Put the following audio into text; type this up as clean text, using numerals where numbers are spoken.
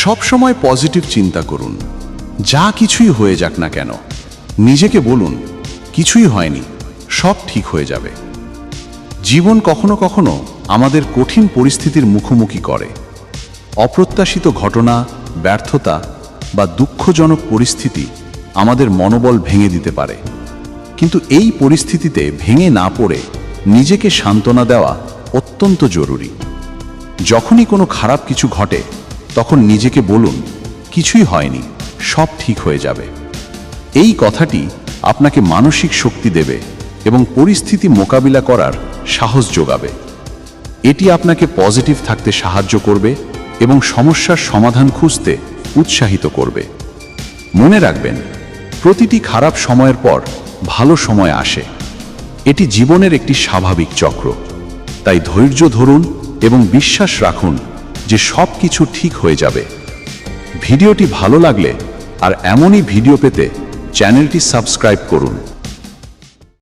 সব সময় পজিটিভ চিন্তা করুন। যা কিছুই হয়ে যাক না কেন, নিজেকে বলুন কিছুই হয়নি, সব ঠিক হয়ে যাবে। জীবন কখনো কখনো আমাদের কঠিন পরিস্থিতির মুখোমুখি করে। অপ্রত্যাশিত ঘটনা, ব্যর্থতা বা দুঃখজনক পরিস্থিতি আমাদের মনোবল ভেঙে দিতে পারে। কিন্তু এই পরিস্থিতিতে ভেঙে না পড়ে নিজেকে সান্ত্বনা দেওয়া অত্যন্ত জরুরি। যখনই কোনো খারাপ কিছু ঘটে, তখন নিজেকে বলুন কিছুই হয়নি, সব ঠিক হয়ে যাবে। এই কথাটি আপনাকে মানসিক শক্তি দেবে এবং পরিস্থিতি মোকাবিলা করার সাহস যোগাবে। এটি আপনাকে পজিটিভ থাকতে সাহায্য করবে এবং সমস্যার সমাধান খুঁজতে উৎসাহিত করবে। মনে রাখবেন, প্রতিটি খারাপ সময়ের পর ভালো সময় আসে। এটি জীবনের একটি স্বাভাবিক চক্র। তাই ধৈর্য ধরুন এবং বিশ্বাস রাখুন যে সব কিছু ঠিক হয়ে যাবে। ভিডিওটি ভালো লাগলে আর এমনই ভিডিও পেতে চ্যানেলটি সাবস্ক্রাইব করুন।